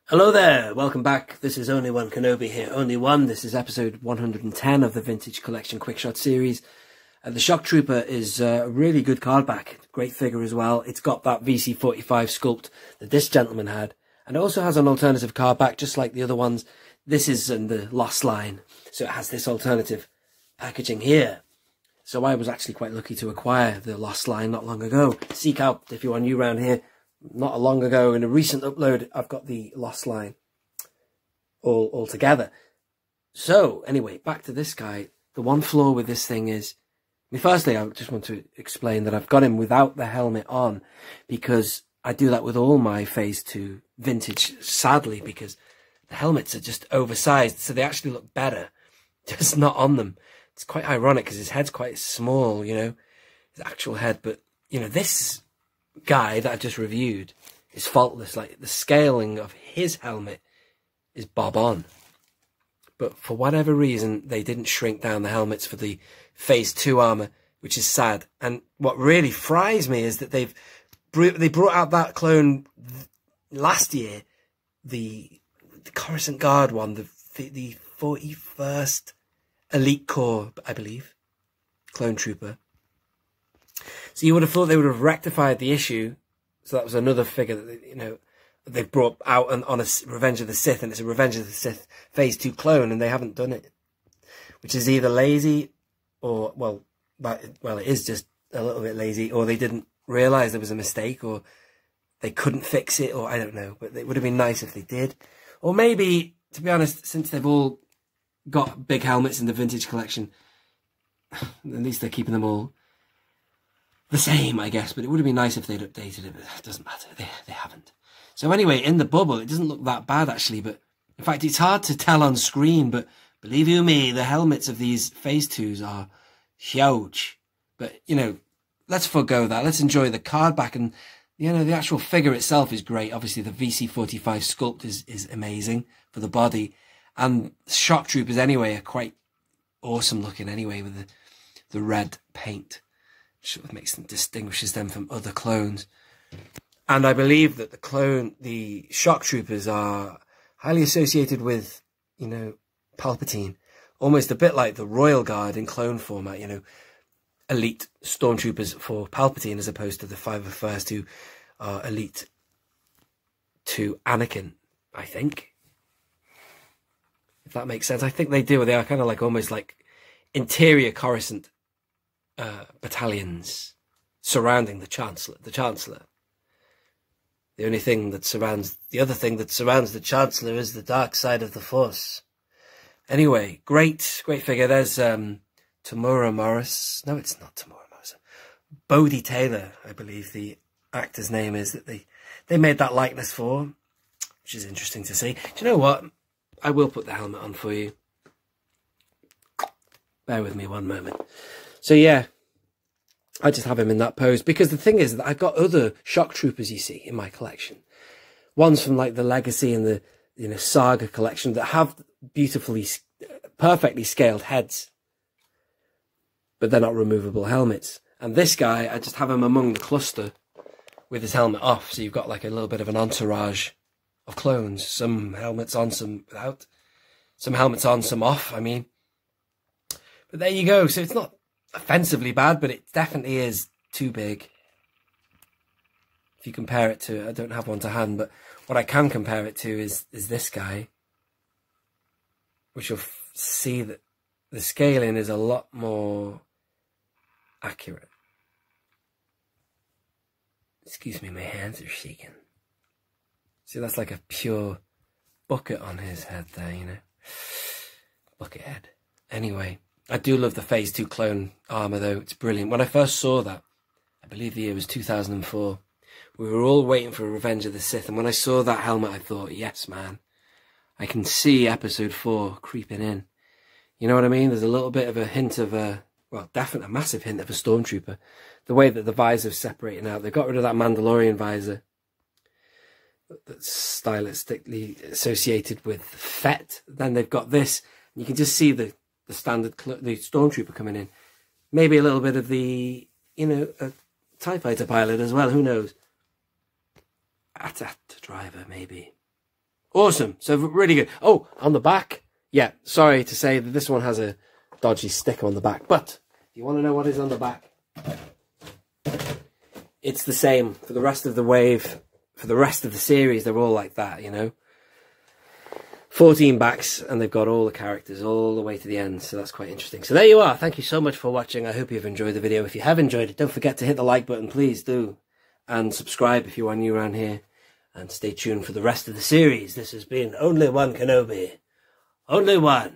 Hello there, welcome back. This is Only One Kenobi here, Only One. This is episode 110 of the Vintage Collection Quickshot series. The Shock Trooper is a really good card back, great figure as well. It's got that VC45 sculpt that this gentleman had, and it also has an alternative card back just like the other ones. This is in the Lost line, so it has this alternative packaging here. So I was actually quite lucky to acquire the Lost line not long ago. Seek out, if you are new around here, not long ago in a recent upload, I've got the Lost line all together. So anyway, back to this guy. The one flaw with this thing is, firstly, I just want to explain that I've got him without the helmet on because I do that with all my Phase 2 vintage, sadly, because the helmets are just oversized, so they actually look better, just not on them. It's quite ironic because his head's quite small, you know, his actual head, but, you know, this guy that I just reviewed is faultless. Like, the scaling of his helmet is bob on, but for whatever reason they didn't shrink down the helmets for the Phase 2 armor, which is sad. And what really fries me is that they brought out that clone last year, the Coruscant Guard one, the 41st Elite Corps, I believe, clone trooper. So you would have thought they would have rectified the issue. So that was another figure that, you know, they brought out on a Revenge of the Sith, and it's a Revenge of the Sith Phase 2 clone, and they haven't done it. Which is either lazy or, well, it is just a little bit lazy, or they didn't realise there was a mistake, or they couldn't fix it, or I don't know. But it would have been nice if they did. Or maybe, to be honest, since they've all got big helmets in the vintage collection, at least they're keeping them all the same, I guess. But it would have been nice if they'd updated it, but it doesn't matter. They haven't. So anyway, in the bubble, it doesn't look that bad, actually. But in fact, it's hard to tell on screen. But believe you me, the helmets of these Phase 2s are huge. But, you know, let's forgo that. Let's enjoy the card back. And, you know, the actual figure itself is great. Obviously, the VC45 sculpt is amazing for the body. And Shock Troopers, anyway, are quite awesome looking anyway with the red paint. Sort of distinguishes them from other clones. And I believe that the Shock Troopers are highly associated with, you know, Palpatine. Almost a bit like the Royal Guard in clone format, you know, elite stormtroopers for Palpatine as opposed to the 501st who are elite to Anakin, I think. If that makes sense. I think they do. They are kind of like almost like interior Coruscant battalions surrounding the Chancellor. The other thing that surrounds the Chancellor is the dark side of the Force. Anyway, great figure. There's Tamura Morris. No, it's not Tamura Morris. Bodhi Taylor, I believe the actor's name is, that they made that likeness for, which is interesting to see. Do you know what? I will put the helmet on for you. Bear with me one moment. So yeah, I just have him in that pose because the thing is that I've got other Shock Troopers, you see, in my collection. Ones from like the Legacy and the, you know, Saga collection that have beautifully, perfectly scaled heads, but they're not removable helmets. And this guy, I just have him among the cluster with his helmet off. So you've got like a little bit of an entourage of clones. Some helmets on, some without. Some helmets on, some off, I mean. But there you go. So it's not offensively bad, but it definitely is too big. If you compare it to, I don't have one to hand, but what I can compare it to is this guy, which you'll see that the scaling is a lot more accurate. Excuse me, my hands are shaking. See, that's like a pure bucket on his head there, you know. Bucket head. Anyway, I do love the Phase 2 clone armour, though. It's brilliant. When I first saw that, I believe the year was 2004, we were all waiting for Revenge of the Sith, and when I saw that helmet, I thought, yes, man, I can see Episode 4 creeping in. You know what I mean? There's a little bit of a hint of a, well, definitely a massive hint of a stormtrooper. The way that the visor's separating out. They got rid of that Mandalorian visor that's stylistically associated with Fett. Then they've got this. And you can just see the standard, the stormtrooper coming in. Maybe a little bit of the, you know, a TIE fighter pilot as well. Who knows? At driver, maybe. Awesome. So really good. Oh, on the back. Yeah, sorry to say that this one has a dodgy sticker on the back. But if you want to know what is on the back, it's the same for the rest of the wave. For the rest of the series, they're all like that, you know. 14 backs, and they've got all the characters all the way to the end, so that's quite interesting. So there you are. Thank you so much for watching. I hope you've enjoyed the video. If you have enjoyed it, don't forget to hit the like button, please do. And subscribe if you are new around here. And stay tuned for the rest of the series. This has been Only One Kenobi. Only one.